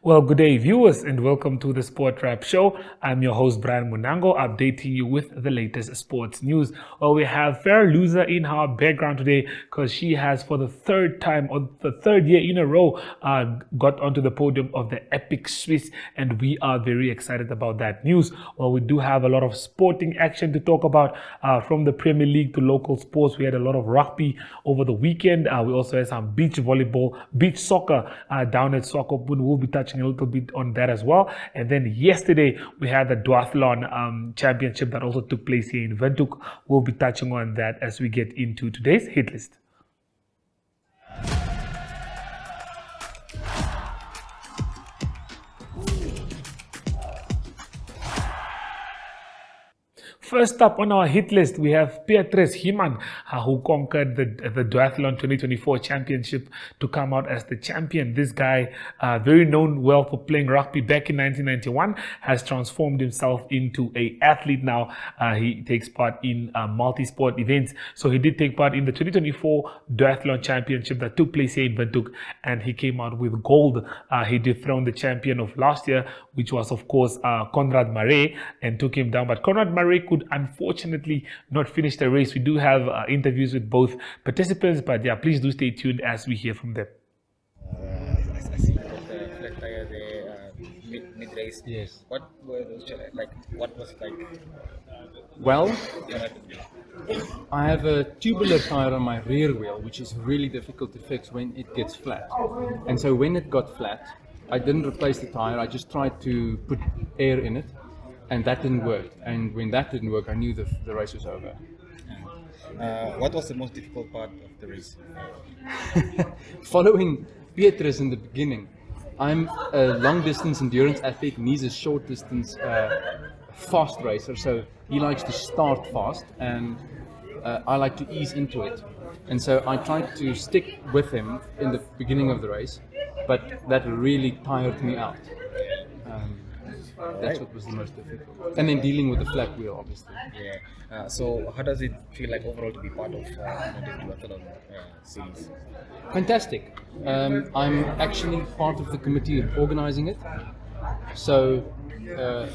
Well, good day, viewers, and welcome to the Sport Wrap Show. I'm your host, Brian Munango, updating you with the latest sports news. Well, we have Fair Loser in our background today because she has, for the third time or the third year in a row, got onto the podium of the Epic Swiss, and we are very excited about that news. Well, we do have a lot of sporting action to talk about, from the Premier League to local sports. We had a lot of rugby over the weekend. We also had some beach volleyball, beach soccer down at Swakopmund. We'll be touching a little bit on that as well. And then yesterday we had the Duathlon championship that also took place here in Windhoek. We'll be touching on that as we get into today's hit list. First up on our hit list, we have Petrus Human, who conquered the Duathlon 2024 championship to come out as the champion. This guy, very known well for playing rugby back in 1991, has transformed himself into an athlete now. He takes part in multi-sport events. So he did take part in the 2024 Duathlon championship that took place here in Windhoek, and he came out with gold. He dethroned the champion of last year, which was, of course, Conrad Murray, and took him down. But Conrad Murray could unfortunately not finish the race. We do have interviews with both participants, but yeah, please do stay tuned as we hear from them. I see the flat tire there mid race. Yes. What were those like? What was it like? Well, What happened? I have a tubular tire on my rear wheel, which is really difficult to fix when it gets flat. And so when it got flat, I didn't replace the tire. I just tried to put air in it, and that didn't work. And when that didn't work, I knew the race was over. What was the most difficult part of the race? Following Petrus in the beginning, I'm a long-distance endurance athlete, and he's a short-distance fast racer. So he likes to start fast, and I like to ease into it. And so I tried to stick with him in the beginning of the race, but that really tired me out. That's what was the most difficult. And then dealing with the flat wheel, obviously. Yeah. So how does it feel like overall to be part of the Duathlon series? Fantastic. I'm actually part of the committee organizing it. So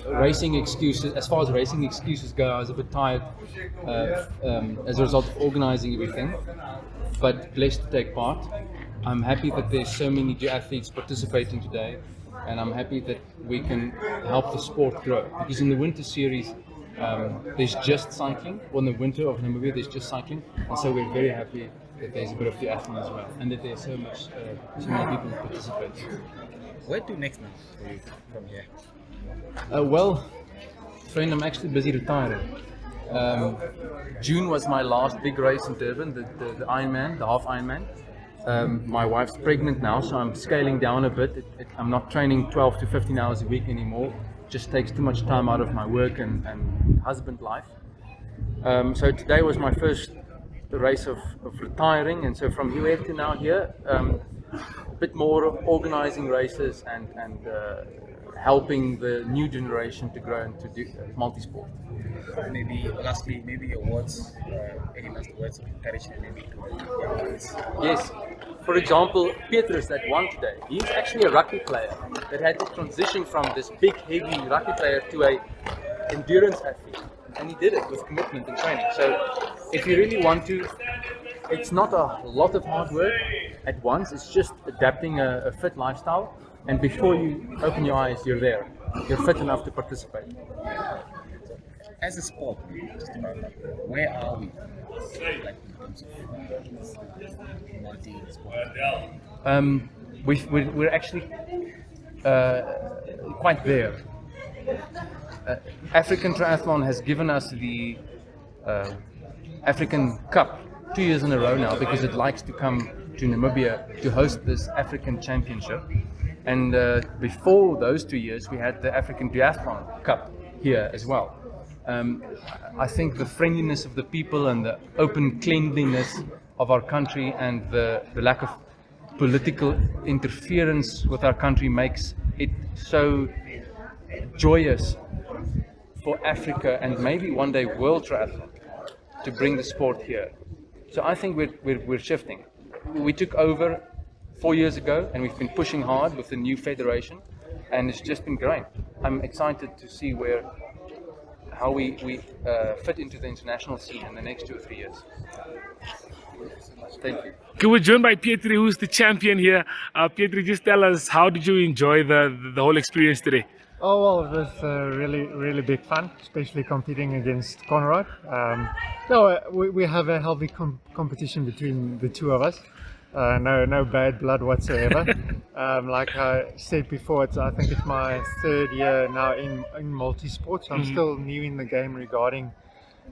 racing excuses, as far as racing excuses go, I was a bit tired as a result of organizing everything, but blessed to take part. I'm happy that there's so many duathletes participating today, and I'm happy that we can help the sport grow. Because in the winter series, there's just cycling. Well, in the winter of Namibia, there's just cycling, and so we're very happy that there's a bit of duathlon as well, and that there's so many people participating. Where to next now for you from here? Well, friend, I'm actually busy retiring. June was my last big race in Durban, the Ironman, the half Ironman. My wife's pregnant now, so I'm scaling down a bit. I'm not training 12 to 15 hours a week anymore. It just takes too much time out of my work and husband life. So today was my first race of retiring, and so from here to now here, a bit more organizing races and helping the new generation to grow and to do multi-sport. Maybe lastly, maybe your words, any last words of encouragement, maybe to the young ones. Yes. For example, Petrus that won today, he's actually a rugby player that had to transition from this big, heavy rugby player to a endurance athlete. And he did it with commitment and training. So if you really want to, it's not a lot of hard work at once. It's just adapting a fit lifestyle. And before you open your eyes, you're there. You're fit enough to participate. As a sport, just about that, where are we? Like in terms of multi-sport. We're actually quite there. African Triathlon has given us the African Cup 2 years in a row now, because it likes to come to Namibia to host this African Championship. And before those 2 years, we had the African Duathlon Cup here as well. I think the friendliness of the people and the open cleanliness of our country and the lack of political interference with our country makes it so joyous for Africa and maybe one day world triathlon to bring the sport here. So I think we're shifting. We took over 4 years ago, and we've been pushing hard with the new federation. and it's just been growing. I'm excited to see how we fit into the international scene in the next 2 or 3 years. Thank you. Okay, we're joined by Pietri, who's the champion here. Pietri, just tell us, how did you enjoy the whole experience today? Oh well, it was really big fun, especially competing against Conrad. We have a healthy competition between the two of us. No bad blood whatsoever. Like I said before, I think it's my 3rd year now in multi-sport. So I'm still new in the game regarding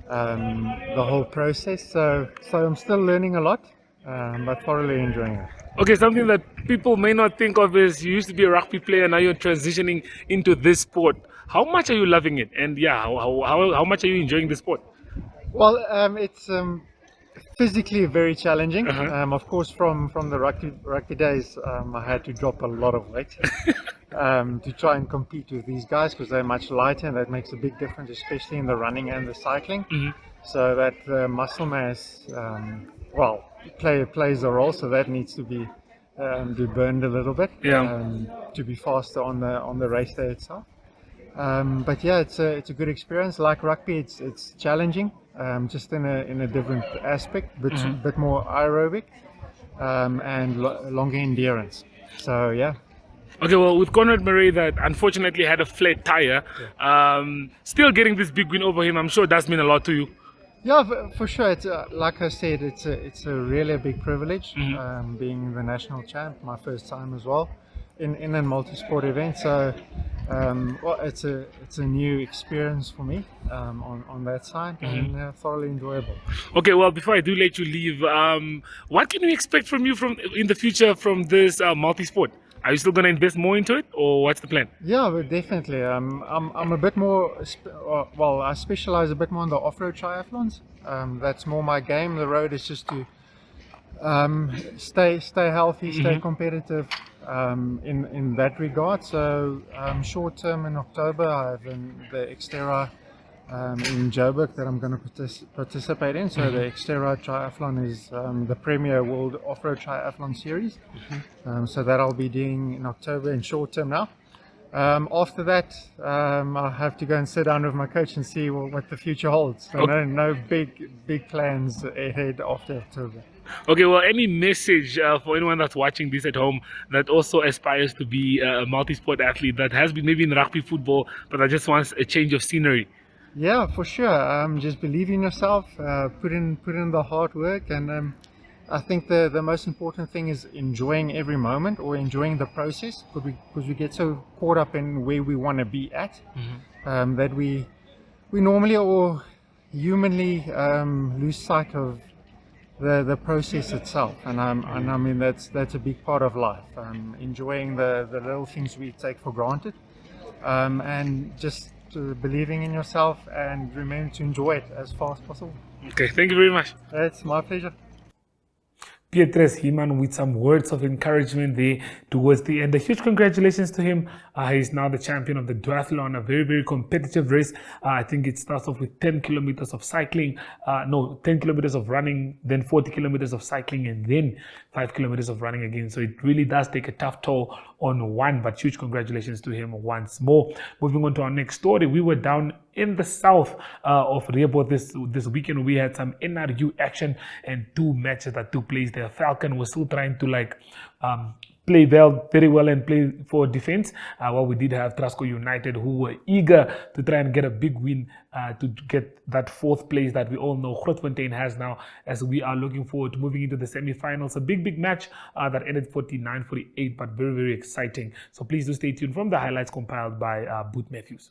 the whole process. So I'm still learning a lot, but thoroughly enjoying it. Okay, something that people may not think of is you used to be a rugby player, now you're transitioning into this sport. How much are you loving it? And yeah, how much are you enjoying the sport? Well, it's physically very challenging. Of course, from the rugby days, I had to drop a lot of weight to try and compete with these guys because they're much lighter, and that makes a big difference, especially in the running and the cycling. So that muscle mass, plays a role. So that needs to be burned a little bit to be faster on the race day itself. But yeah, it's a good experience. Like rugby, it's challenging, just in a different aspect, but bit more aerobic and longer endurance. So yeah. Okay, well, with Conrad Murray that unfortunately had a flat tire, still getting this big win over him, I'm sure does mean a lot to you. Yeah, for sure. It's like I said, it's a really big privilege being the national champ. My first time as well in a multi-sport event. So it's a new experience for me on that side, and thoroughly enjoyable. Okay, well, before I do let you leave, what can we expect from you in the future from this multi-sport? Are you still going to invest more into it, or what's the plan? Yeah, but definitely. I'm a bit more. I specialize a bit more in the off-road triathlons. That's more my game. The road is just to stay healthy, stay competitive in that regard. So short term in October, I have the Xterra in Joburg that I'm going to participate in. So the Xterra Triathlon is the premier world off-road triathlon series. So that I'll be doing in October in short term now. After that, I'll have to go and sit down with my coach and see what the future holds. So no big plans ahead after October. Okay, well, any message for anyone that's watching this at home that also aspires to be a multi-sport athlete that has been maybe in rugby football, but that just wants a change of scenery? Yeah, for sure. Just believe in yourself, put in the hard work, and I think the most important thing is enjoying every moment or enjoying the process, because we get so caught up in where we want to be at that we normally or humanly lose sight of the process itself, and I mean that's a big part of life. Enjoying the little things we take for granted, and just believing in yourself and remembering to enjoy it as far as possible. Okay, thank you very much. It's my pleasure. Petrus Human with some words of encouragement there towards the end. A huge congratulations to him. He's now the champion of the Duathlon, a very competitive race. I think it starts off with 10 kilometers of cycling, 10 kilometers of running, then 40 kilometers of cycling, and then 5 kilometers of running again. So it really does take a tough toll on one, but huge congratulations to him once more. Moving on to our next story, we were down in the south of Rebo this weekend. We had some NRU action and 2 matches that took place there. Falcon was still trying to play very well and play for defense. While we did have Trasco United, who were eager to try and get a big win to get that 4th place that we all know Grootfontein has now, as we are looking forward to moving into the semi-finals. A big match that ended 49-48, but very exciting. So please do stay tuned from the highlights compiled by Boot Matthews.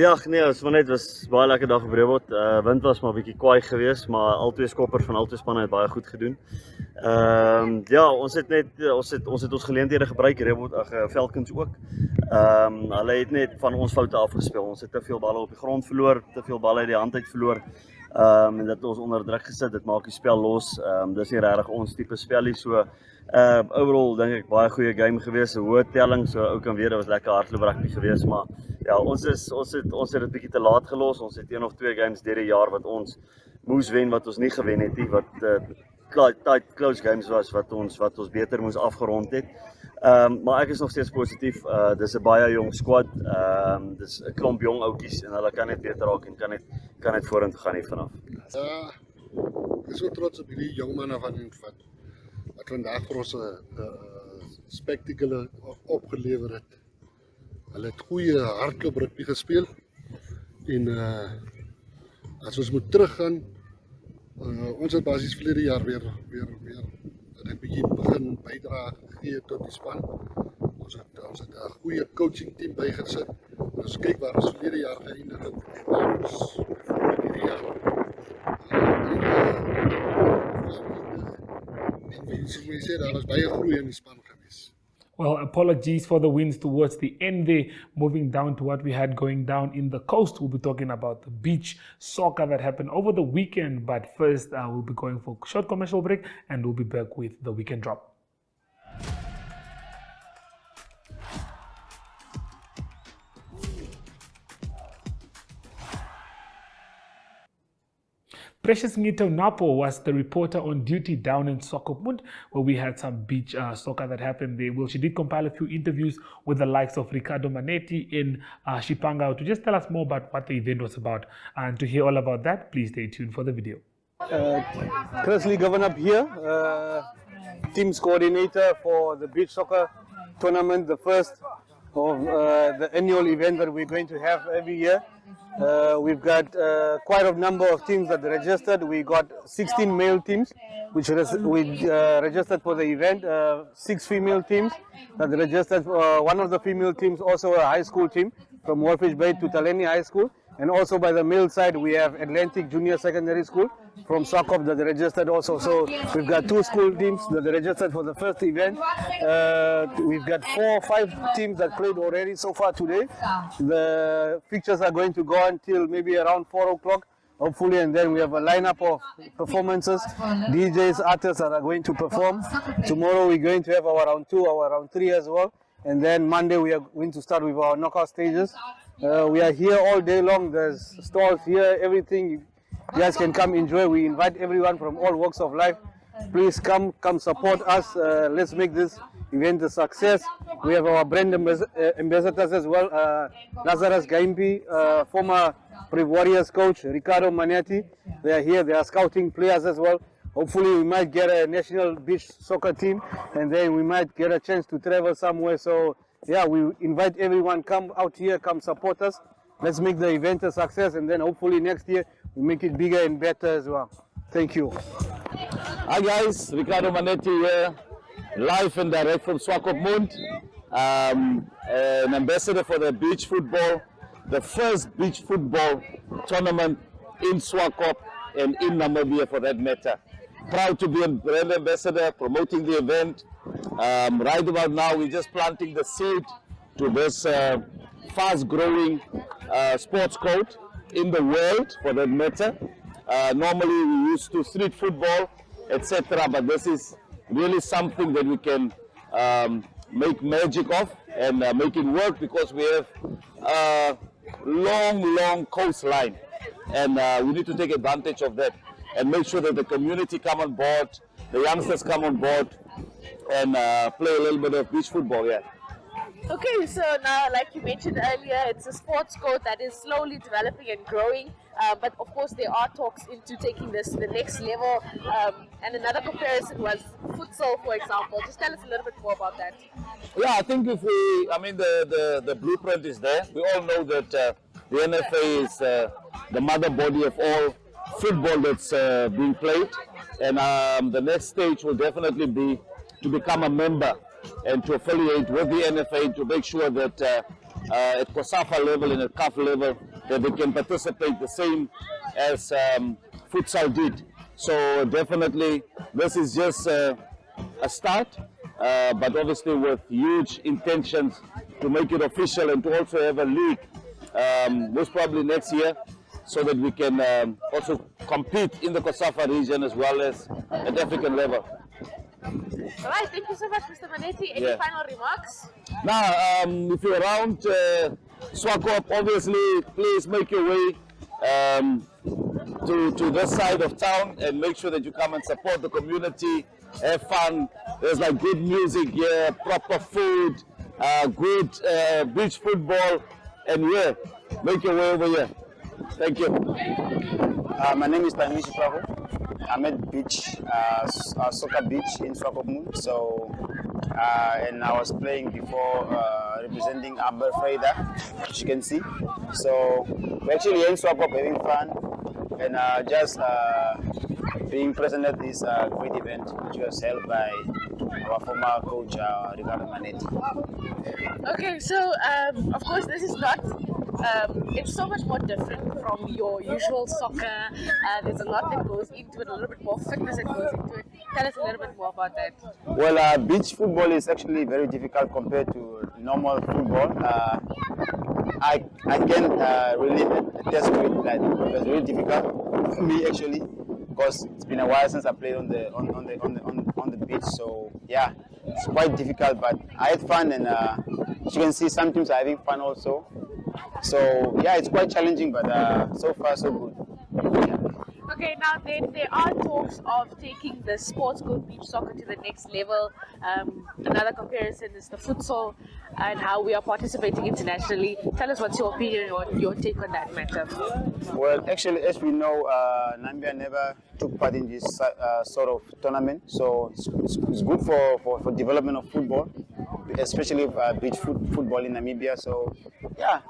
Ja, nee, het was baie lekker dag op Bredewold. Wind was maar 'n bietjie kwaai geweest, maar al twee skoppers van al twee spanne het baie goed gedoen. Ja, ons het ons geleenthede gebruik, Veldkuns ook. Hulle het net van ons foute afgespeel. Ons het te veel balle op die grond verloor, te veel balle uit die hand uit verloor. En dat ons onder druk gesit, dit maak die spel los. Dis nie regtig ons tipe spellie so. Overall dink ek baie goeie game geweest, 'n hoë telling, so ou kan weer, dit was lekker hardloop rugby geweest, maar ja, ons het dit bietjie te laat gelos. Ons het 1 of 2 games deur die jaar wat ons moes wen wat ons nie gewen het nie, wat tight close games was wat ons beter moes afgerond het. Maar ek is nog steeds positief. Dis 'n baie jong squad. Dis 'n klomp jong ouetjies en hulle kan net beter raak en kan net vorentoe gaan hier vanaf. Ja, ek is so trots op hierdie jong manne wat vandag vir ons 'n spektakel opgelewer het. Hulle het goeie hardloop rugby gespeel en as ons moet teruggaan, ons het basies verlede jaar weer 'n bietjie begin bydra gegee tot die span. Ons het 'n goeie coaching team bygesit. Ons kyk waar ons verlede jaar geëindig het en waar ons hierdie jaar soos jy sê, daar was baie groei in die span gewees. Well, apologies for the wins towards the end there. Moving down to what we had going down in the coast, we'll be talking about the beach soccer that happened over the weekend. But first, we'll be going for a short commercial break and we'll be back with the weekend drop. Precious Ngito Napo was the reporter on duty down in Swakopmund, where we had some beach soccer that happened there. Well, she did compile a few interviews with the likes of Ricardo Manetti in Shipanga to just tell us more about what the event was about. And to hear all about that, please stay tuned for the video. Chris Lee Governor up here, teams coordinator for the beach soccer tournament, the first of the annual event that we're going to have every year. We've got quite a number of teams that registered. We got 16 male teams which registered for the event, 6 female teams that registered. One of the female teams also a high school team from Wolfish Bay to Taleni High School. And also by the male side, we have Atlantic Junior Secondary School from Swakop that registered also. So we've got 2 school teams that registered for the first event. We've got 4 or 5 teams that played already so far today. The fixtures are going to go until maybe around 4 o'clock, hopefully, and then we have a lineup of performances, DJs, artists that are going to perform. Tomorrow we're going to have our round 2, our round 3 as well. And then Monday we are going to start with our knockout stages. We are here all day long. There's stalls here, everything. You guys can come enjoy. We invite everyone from all walks of life. Please come support us. Let's make this event a success. We have our brand ambassadors as well. Lazarus Gaimpi, former Brave Warriors coach, Ricardo Manetti. They are here. They are scouting players as well. Hopefully we might get a national beach soccer team and then we might get a chance to travel somewhere. So yeah, we invite everyone, come out here, come support us. Let's make the event a success and then hopefully next year we make it bigger and better as well. Thank you. Hi guys, Ricardo Manetti here, live and direct from Swakopmund. An ambassador for the beach football, the first beach football tournament in Swakop and in Namibia for that matter. Proud to be a brand ambassador, promoting the event. Right about now, we're just planting the seed to this fast-growing sports code in the world, for that matter. Normally, we used to street football, etc., but this is really something that we can make magic of and make it work because we have a long coastline, and we need to take advantage of that and make sure that the community come on board, the youngsters come on board, and play a little bit of beach football, yeah. Okay, so now, like you mentioned earlier, it's a sports code that is slowly developing and growing, but of course there are talks into taking this to the next level, and another comparison was futsal, for example. Just tell us a little bit more about that. Yeah, I think the blueprint is there. We all know that the NFA is the mother body of all football that's being played, and the next stage will definitely be to become a member and to affiliate with the NFA to make sure that at COSAFA level and at CAF level that they can participate the same as futsal did. So definitely this is just a start, but obviously with huge intentions to make it official and to also have a league most probably next year, so that we can also compete in the Kosafa region as well as at African level. All right, thank you so much, Mr. Manetti. Any final remarks? Now, if you're around Swakop, obviously, please make your way to this side of town and make sure that you come and support the community, have fun. There's like good music here, proper food, good beach football, and yeah, make your way over here. Thank you. My name is Tanishi Prabhu. I'm at beach, soccer beach in Swakopmund. So, and I was playing before representing Amber Freda, as you can see. So, we're actually here in Swakop having fun and just being present at this great event, which was held by our former coach, Ricardo Manetti. Okay, so of course this is not, it's so much more different from your usual soccer. There's a lot that goes into it, a little bit more fitness that goes into it. Tell us a little bit more about that. Well, beach football is actually very difficult compared to normal football. I can really attest to it that it was really difficult for me actually, because it's been a while since I played on the beach. So yeah, it's quite difficult, but I had fun, and as you can see, some teams are having fun also. So yeah, it's quite challenging, but so far so good. Yeah. Okay, now there are talks of taking the sports code beach soccer to the next level. Another comparison is the futsal and how we are participating internationally. Tell us what's your opinion or your take on that matter. Well, actually, as we know, Namibia never took part in this sort of tournament, so it's good for development of football, especially beach football in Namibia. So yeah,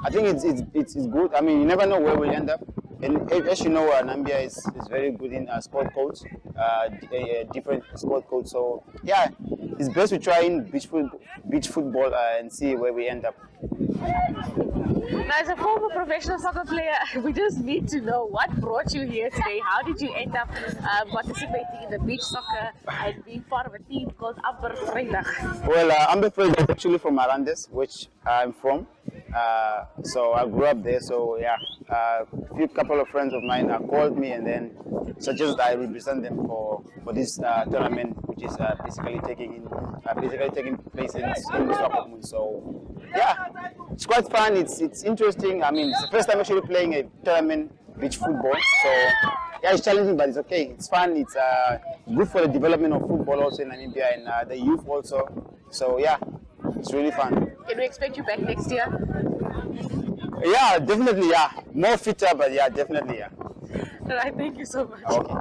I think it's good. I mean, you never know where we'll end up. And as you know, Namibia is very good in sport codes, different sport codes. So yeah, it's best we try in beach football and see where we end up. Now, as a former professional soccer player, we just need to know what brought you here today. How did you end up participating in the beach soccer and being part of a team called Amber Vrydag? Well, Amber Vrydag is actually from Arandes, which I'm from. So I grew up there. So yeah, a couple of friends of mine called me and then suggested I represent them for this tournament, which is basically taking place in Swakopmund. So yeah, it's quite fun. It's interesting. I mean, it's the first time actually playing a tournament beach football. So yeah, it's challenging, but it's okay. It's fun. It's good for the development of football also in Namibia and the youth also. So yeah, it's really fun. Can we expect you back next year? Yeah, definitely. Yeah, more fitter, but yeah, definitely. Yeah. All right, thank you so much. Okay.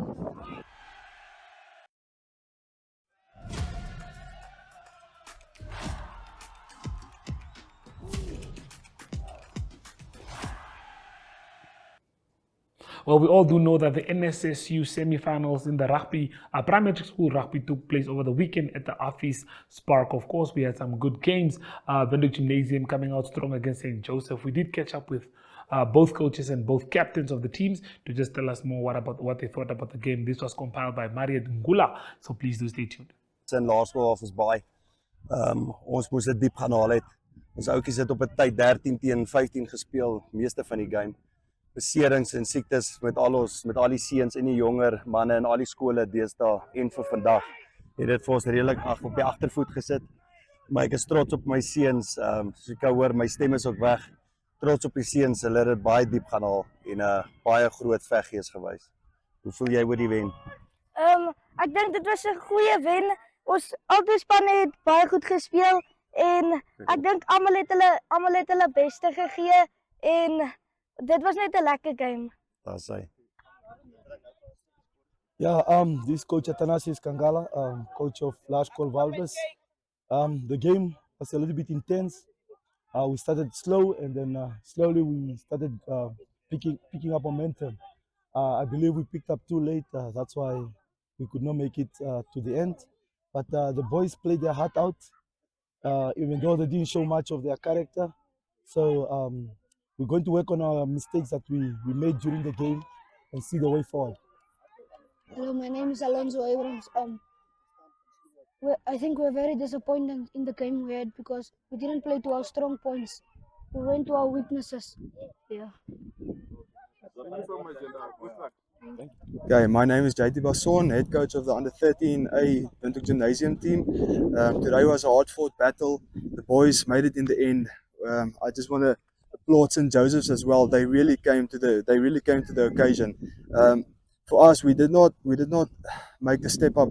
Well, we all do know that the NSSU semi-finals in the primary school rugby took place over the weekend at the Office Spark. Of course, we had some good games. Vindhoek Gymnasium coming out strong against St. Joseph. We did catch up with both coaches and both captains of the teams to just tell us more what they thought about the game. This was compiled by Maria Ngula, so please do stay tuned. In laerskool of ons baie. Ons moes dit diep gaan haal het. Ons ouetjies het op 'n tyd 13 teen 15 gespeel, meeste van die game. Beserings en siektes met al die seuns en die jonger manne in al die skole deesdae en vir vandag het dit vir ons redelik op die agtervoet gesit. Maar ek is trots op my seuns. Soos ek hoor, my stem is ook weg. Trots op die seuns, hulle het dit baie diep gaan haal en 'n baie groot veggees gewys. Hoe voel jy oor die wen? Ek dink dit was 'n goeie wen. Ons albei spanne het baie goed gespeel en ek dink almal het hulle beste gegee en dit was net 'n lekker game. Daar's hy. Yeah, this is Coach Athanasius Kangala, coach of Laerskool Walvis. The game was a little bit intense. We started slow and then slowly we started picking up momentum. I believe we picked up too late. That's why we could not make it to the end. But the boys played their heart out, even though they didn't show much of their character. So we're going to work on our mistakes that we made during the game and see the way forward. Hello, my name is Alonso Abrams. I think we're very disappointed in the game we had because we didn't play to our strong points. We went to our weaknesses. Yeah. Okay, my name is JT Basson, head coach of the under 13A Windhoek Gymnasium team. Today was a hard-fought battle. The boys made it in the end. I just want to applaud St. Joseph's as well. They really came to the occasion. For us, we did not make the step up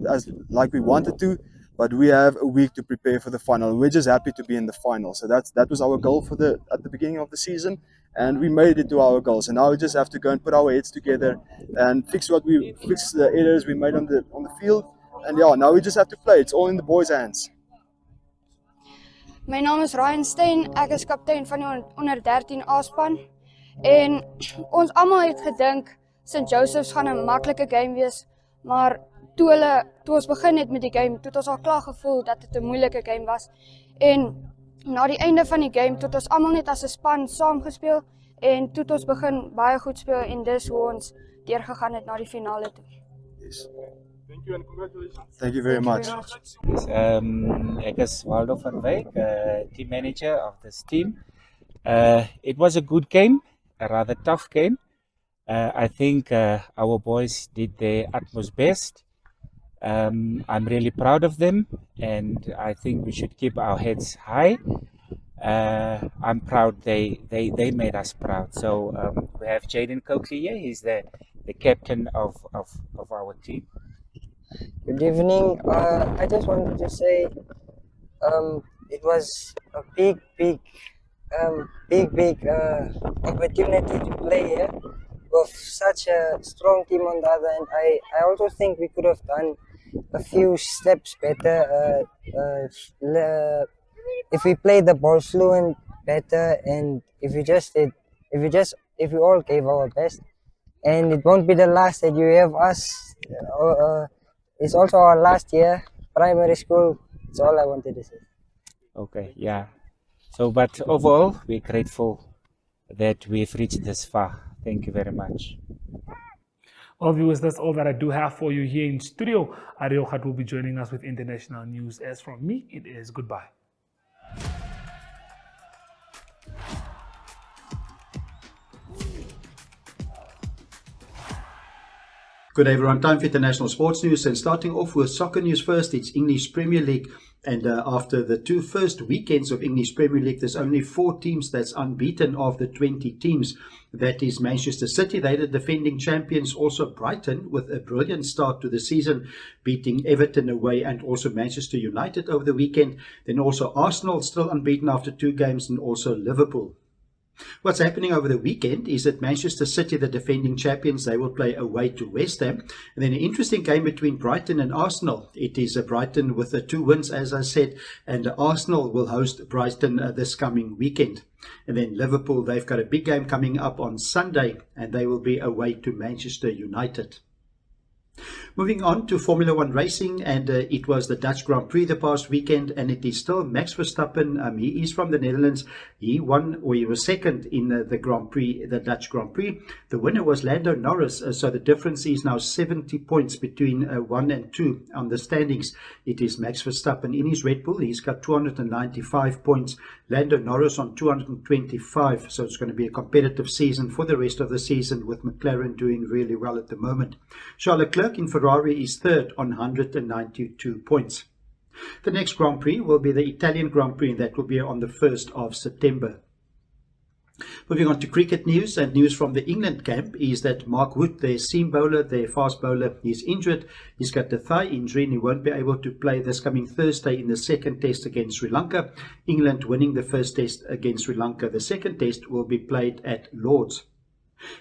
like we wanted to, but we have a week to prepare for the final. We're just happy to be in the final. So that was our goal at the beginning of the season, and we made it to our goals. And now we just have to go and put our heads together and fix the errors we made on the field. And yeah, now we just have to play. It's all in the boys' hands. My naam is Ryan Stein, ek is kaptein van die onder 13 A-span en ons almal het gedink St. Joseph's gaan 'n maklike game wees, maar toe ons begin het met die game, toe het ons al klaar gevoel dat dit 'n moeilike game was. En na die einde van die game, toe het ons almal net as 'n span saam gespeel en toe het ons begin baie goed speel en dis hoe ons deurgegaan het na die finale toe. Yes. Thank you and congratulations. Thank you very much. Ek is Waldo van Wyk, team manager of this team. It was a good game, a rather tough game. I think our boys did their utmost best. I'm really proud of them, and I think we should keep our heads high. I'm proud they made us proud. So we have Jaden Coakley here. He's the captain of our team. Good evening. I just wanted to say it was a big opportunity to play here with such a strong team on the other end. I also think we could have done a few steps better if we played the ball fluent better, and if we all gave our best. And it won't be the last that you have us. It's also our last year, primary school. That's all I wanted to say. Okay, yeah. So, but overall, we're grateful that we've reached this far. Thank you very much. Well, viewers, that's all that I do have for you here in studio. Ariohat will be joining us with international news. As from me, it is goodbye. Good day everyone, time for international sports news, and starting off with soccer news first. It's English Premier League, and after the two first weekends of English Premier League, there's only 4 teams that's unbeaten of the 20 teams. That is Manchester City, they're the defending champions. Also Brighton with a brilliant start to the season, beating Everton away, and also Manchester United over the weekend. Then also Arsenal still unbeaten after 2 games, and also Liverpool. What's happening over the weekend is that Manchester City, the defending champions, they will play away to West Ham. And then an interesting game between Brighton and Arsenal. It is Brighton with the 2 wins, as I said, and Arsenal will host Brighton this coming weekend. And then Liverpool, they've got a big game coming up on Sunday, and they will be away to Manchester United. Moving on to Formula 1 racing, and it was the Dutch Grand Prix the past weekend, and it is still Max Verstappen. He is from the Netherlands. He was second in the Grand Prix, the Dutch Grand Prix. The winner was Lando Norris, so the difference is now 70 points between 1 and 2 on the standings. It is Max Verstappen in his Red Bull. He's got 295 points. Lando Norris on 225, so it's going to be a competitive season for the rest of the season, with McLaren doing really well at the moment. Charles Leclerc in Ferrari is third on 192 points. The next Grand Prix will be the Italian Grand Prix, and that will be on the 1st of September. Moving on to cricket news, and news from the England camp is that Mark Wood, their seam bowler, their fast bowler, is injured. He's got a thigh injury and he won't be able to play this coming Thursday in the second test against Sri Lanka. England winning the first test against Sri Lanka. The second test will be played at Lord's.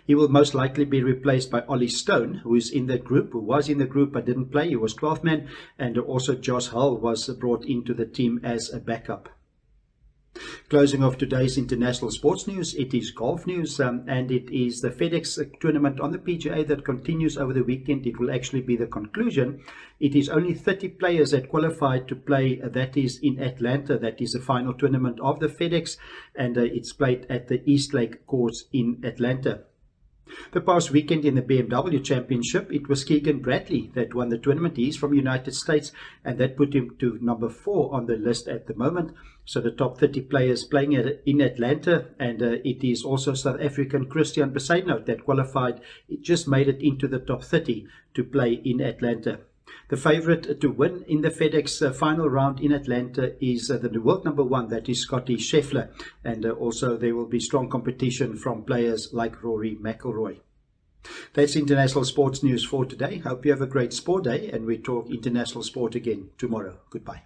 He will most likely be replaced by Ollie Stone, who was in the group but didn't play. He was 12th man, and also Josh Hull was brought into the team as a backup. Closing off today's international sports news, it is golf news, and it is the FedEx tournament on the PGA that continues over the weekend. It will actually be the conclusion. It is only 30 players that qualified to play, that is in Atlanta. That is the final tournament of the FedEx, and it's played at the East Lake course in Atlanta. The past weekend in the BMW Championship, it was Keegan Bradley that won the tournament. He's from United States, and that put him to number 4 on the list at the moment. So the top 30 players playing in Atlanta, and it is also South African Christian Besaidnout that qualified. It just made it into the top 30 to play in Atlanta. The favorite to win in the FedEx final round in Atlanta is the world number 1, that is Scotty Scheffler. And also there will be strong competition from players like Rory McIlroy. That's international sports news for today. Hope you have a great sport day, and we talk international sport again tomorrow. Goodbye.